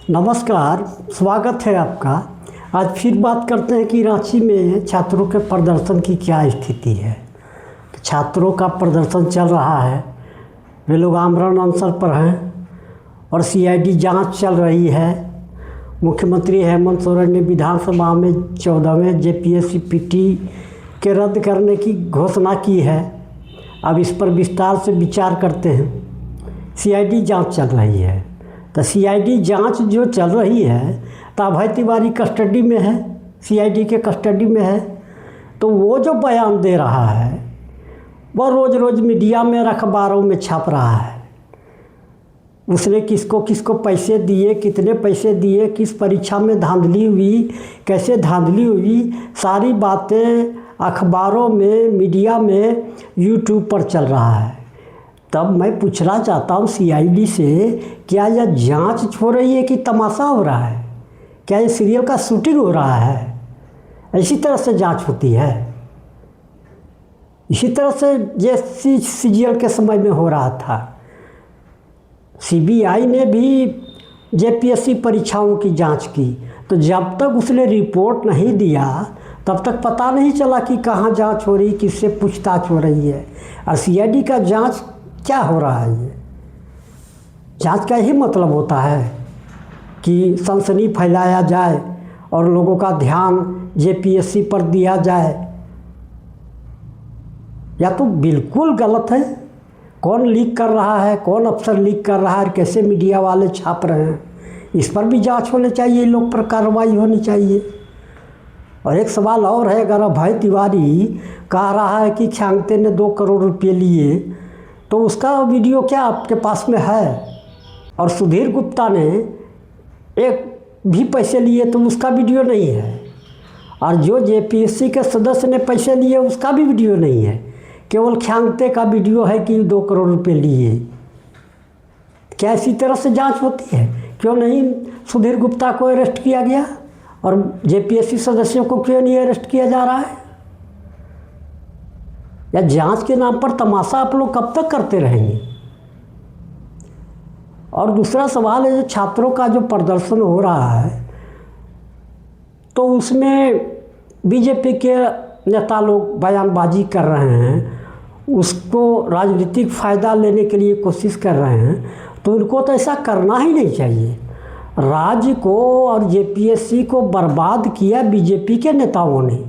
नमस्कार, स्वागत है आपका। आज फिर बात करते हैं कि रांची में छात्रों के प्रदर्शन की क्या स्थिति है। छात्रों का प्रदर्शन चल रहा है, वे लोग आमरण अनशन पर हैं और सीआईडी जांच चल रही है। मुख्यमंत्री हेमंत सोरेन ने विधानसभा में 14वें जेपीएससी पीटी के रद्द करने की घोषणा की है। अब इस पर विस्तार से विचार करते हैं। सीआईडी जांच चल रही है, तो सीआईडी जांच जो चल रही है तो अभय तिवारी कस्टडी में है, सीआईडी के कस्टडी में है। तो वो जो बयान दे रहा है वो रोज़ रोज़ मीडिया में अखबारों में छप रहा है। उसने किसको किसको पैसे दिए, कितने पैसे दिए, किस परीक्षा में धांधली हुई, कैसे धांधली हुई, सारी बातें अखबारों में, मीडिया में, यूट्यूब पर चल रहा है। तब मैं पूछना चाहता हूँ सीआईडी से, क्या यह जांच हो रही है कि तमाशा हो रहा है? क्या ये सीरियल का शूटिंग हो रहा है? इसी तरह से जांच होती है। इसी तरह से जैसे सीजीएल के समय में हो रहा था। सीबीआई ने भी जेपीएससी परीक्षाओं की जांच की, तो जब तक उसने रिपोर्ट नहीं दिया तब तक पता नहीं चला कि कहाँ जांच हो रही, किससे पूछताछ हो रही है। और सीआईडी का जांच क्या हो रहा है? ये जांच का ही मतलब होता है कि सनसनी फैलाया जाए और लोगों का ध्यान जेपीएससी पर दिया जाए। या तो बिल्कुल गलत है। कौन लीक कर रहा है, कौन अफसर लीक कर रहा है, कैसे मीडिया वाले छाप रहे हैं, इस पर भी जांच होनी चाहिए, लोग पर कार्रवाई होनी चाहिए। और एक सवाल और है, अगर अभय तिवारी कह रहा है कि ख्यांगते ने 2 करोड़ रुपये लिए, तो उसका वीडियो क्या आपके पास में है? और सुधीर गुप्ता ने एक भी पैसे लिए तो उसका वीडियो नहीं है। और जो जेपीएससी के सदस्य ने पैसे लिए उसका भी वीडियो नहीं है। केवल ख्यांगते का वीडियो है कि 2 करोड़ रुपये लिए। क्या इसी तरह से जांच होती है? क्यों नहीं सुधीर गुप्ता को अरेस्ट किया गया और जेपीएससी सदस्यों को क्यों नहीं अरेस्ट किया जा रहा है? या जांच के नाम पर तमाशा आप लोग कब तक करते रहेंगे? और दूसरा सवाल है, जो छात्रों का जो प्रदर्शन हो रहा है तो उसमें बीजेपी के नेता लोग बयानबाजी कर रहे हैं, उसको राजनीतिक फ़ायदा लेने के लिए कोशिश कर रहे हैं। तो उनको तो ऐसा करना ही नहीं चाहिए। राज्य को और जेपीएससी को बर्बाद किया बीजेपी के नेताओं ने।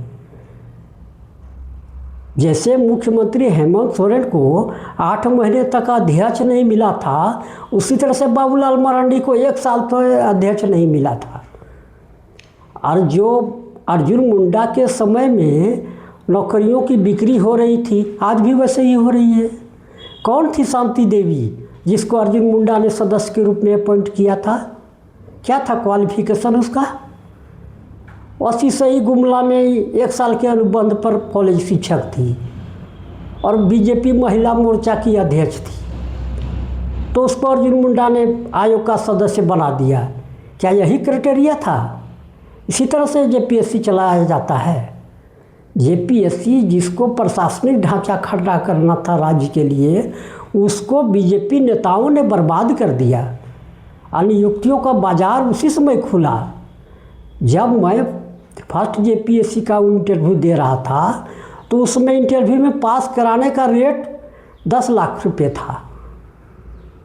जैसे मुख्यमंत्री हेमंत सोरेन को 8 महीने तक अध्यक्ष नहीं मिला था, उसी तरह से बाबूलाल मरांडी को 1 साल तो अध्यक्ष नहीं मिला था। और जो अर्जुन मुंडा के समय में नौकरियों की बिक्री हो रही थी, आज भी वैसे ही हो रही है। कौन थी शांति देवी जिसको अर्जुन मुंडा ने सदस्य के रूप में अपॉइंट किया था? क्या था क्वालिफिकेशन उसका? 80 से ही गुमला में 1 साल के अनुबंध पर कॉलेज शिक्षक थी और बीजेपी महिला मोर्चा की अध्यक्ष थी। तो उसको अर्जुन मुंडा ने आयोग का सदस्य बना दिया। क्या यही क्राइटेरिया था? इसी तरह से जेपीएससी चलाया जाता है। जेपीएससी जिसको प्रशासनिक ढांचा खड़ा करना था राज्य के लिए, उसको बीजेपी नेताओं ने बर्बाद कर दिया। नियुक्तियों का बाजार उसी समय खुला जब मैं फर्स्ट जेपीएससी का इंटरव्यू दे रहा था, तो उसमें इंटरव्यू में पास कराने का रेट 10 लाख रुपये था।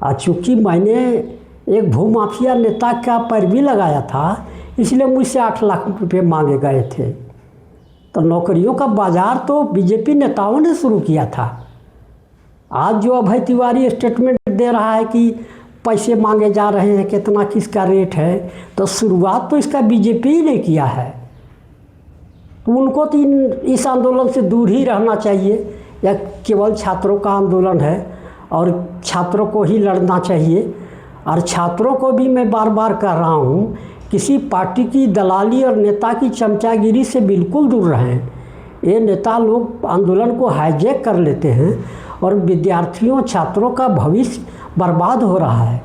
और चूँकि मैंने एक भूमाफिया नेता का पैरवी लगाया था, इसलिए मुझसे 8 लाख रुपये मांगे गए थे। तो नौकरियों का बाजार तो बीजेपी नेताओं ने शुरू किया था। आज जो अभय तिवारी स्टेटमेंट दे रहा है कि पैसे मांगे जा रहे हैं, कितना किसका रेट है, तो शुरुआत तो इसका बीजेपी ही ने किया है। तो उनको तो इस आंदोलन से दूर ही रहना चाहिए। या केवल छात्रों का आंदोलन है और छात्रों को ही लड़ना चाहिए। और छात्रों को भी मैं बार बार कह रहा हूँ, किसी पार्टी की दलाली और नेता की चमचागिरी से बिल्कुल दूर रहें। ये नेता लोग आंदोलन को हाईजैक कर लेते हैं और विद्यार्थियों, छात्रों का भविष्य बर्बाद हो रहा है।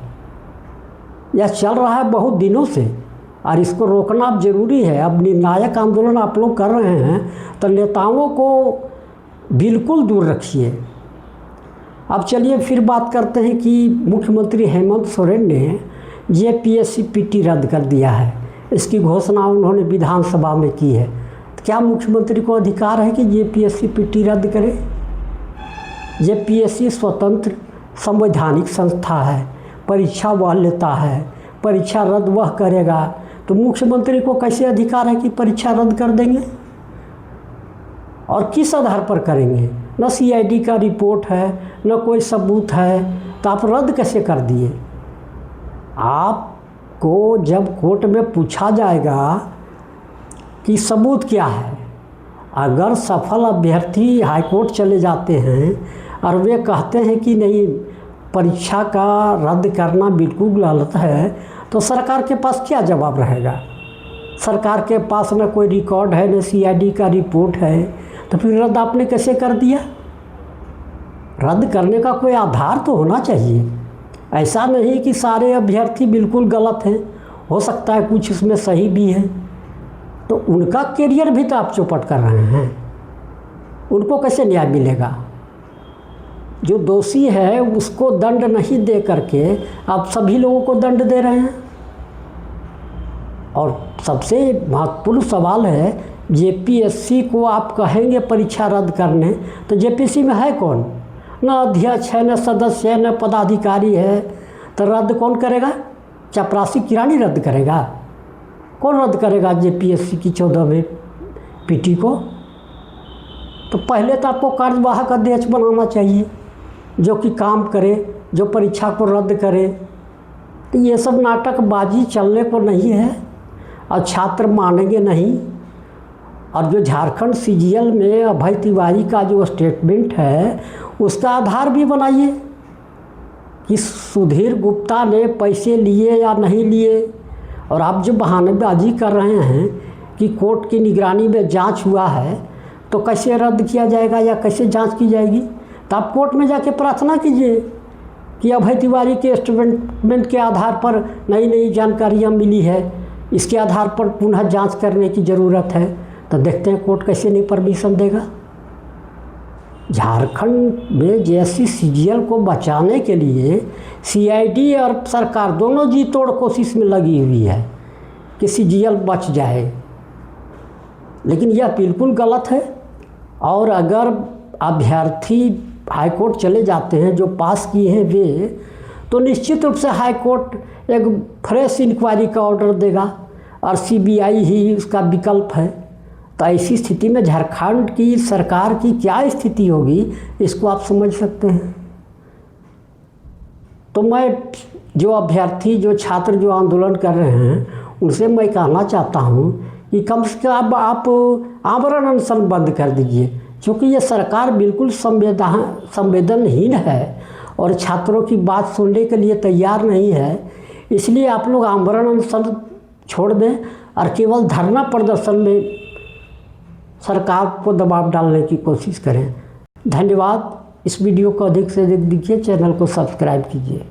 यह चल रहा है बहुत दिनों से और इसको रोकना अब ज़रूरी है। अब निर्णायक आंदोलन आप लोग कर रहे हैं, तो नेताओं को बिल्कुल दूर रखिए। अब चलिए फिर बात करते हैं कि मुख्यमंत्री हेमंत सोरेन ने जेपीएससी पीटी रद्द कर दिया है। इसकी घोषणा उन्होंने विधानसभा में की है। तो क्या मुख्यमंत्री को अधिकार है कि जेपीएससी पीटी रद्द करे? जेपीएससी स्वतंत्र संवैधानिक संस्था है, परीक्षा वह लेता है, परीक्षा रद्द वह करेगा। तो मुख्यमंत्री को कैसे अधिकार है कि परीक्षा रद्द कर देंगे? और किस आधार पर करेंगे? न सीआईडी का रिपोर्ट है, न कोई सबूत है, तो आप रद्द कैसे कर दिए? आपको जब कोर्ट में पूछा जाएगा कि सबूत क्या है, अगर सफल अभ्यर्थी हाईकोर्ट चले जाते हैं और वे कहते हैं कि नहीं परीक्षा का रद्द करना बिल्कुल गलत है, तो सरकार के पास क्या जवाब रहेगा? सरकार के पास न कोई रिकॉर्ड है, न सीआईडी का रिपोर्ट है, तो फिर रद्द आपने कैसे कर दिया? रद्द करने का कोई आधार तो होना चाहिए। ऐसा नहीं कि सारे अभ्यर्थी बिल्कुल गलत हैं, हो सकता है कुछ इसमें सही भी है, तो उनका करियर भी तो आप चौपट कर रहे हैं। उनको कैसे न्याय मिलेगा? जो दोषी है उसको दंड नहीं दे करके आप सभी लोगों को दंड दे रहे हैं। और सबसे महत्वपूर्ण सवाल है, जेपीएससी को आप कहेंगे परीक्षा रद्द करने, तो जेपीएससी में है कौन? न अध्यक्ष है, न सदस्य है, न पदाधिकारी है, तो रद्द कौन करेगा? चपरासी किरानी रद्द करेगा? कौन रद्द करेगा जेपीएससी की 14वें पीटी को? तो पहले तो आपको कार्यवाहक अध्यक्ष बनाना चाहिए, जो कि काम करे, जो परीक्षा को रद्द करे। तो ये सब नाटकबाजी चलने को नहीं है और छात्र मानेंगे नहीं। और जो झारखंड सीजीएल में अभय तिवारी का जो स्टेटमेंट है, उसका आधार भी बनाइए कि सुधीर गुप्ता ने पैसे लिए या नहीं लिए। और आप जो बहानेबाजी कर रहे हैं कि कोर्ट की निगरानी में जांच हुआ है, तो कैसे रद्द किया जाएगा या कैसे जांच की जाएगी? तो आप कोर्ट में जाके प्रार्थना कीजिए कि अभय तिवारी के स्टेटमेंट के आधार पर नई नई जानकारियाँ मिली है, इसके आधार पर पुनः जांच करने की ज़रूरत है। तो देखते हैं कोर्ट कैसे नहीं परमिशन देगा। झारखंड में जैसी सीजीएल को बचाने के लिए सीआईडी और सरकार दोनों जी तोड़ कोशिश में लगी हुई है कि सीजीएल बच जाए, लेकिन यह बिल्कुल गलत है। और अगर अभ्यर्थी हाईकोर्ट चले जाते हैं, जो पास किए हैं वे, तो निश्चित रूप से हाईकोर्ट एक फ्रेश इंक्वायरी का ऑर्डर देगा और सीबीआई ही उसका विकल्प है। तो ऐसी स्थिति में झारखंड की सरकार की क्या स्थिति होगी, इसको आप समझ सकते हैं। तो मैं जो अभ्यर्थी, जो छात्र जो आंदोलन कर रहे हैं, उनसे मैं कहना चाहता हूँ कि कम से कम आप आमरण अनशन बंद कर दीजिए, क्योंकि ये सरकार बिल्कुल संवेदनहीन है और छात्रों की बात सुनने के लिए तैयार नहीं है। इसलिए आप लोग आमरण अनशन छोड़ दें और केवल धरना प्रदर्शन में सरकार को दबाव डालने की कोशिश करें। धन्यवाद। इस वीडियो को अधिक से अधिक देखिए, चैनल को सब्सक्राइब कीजिए।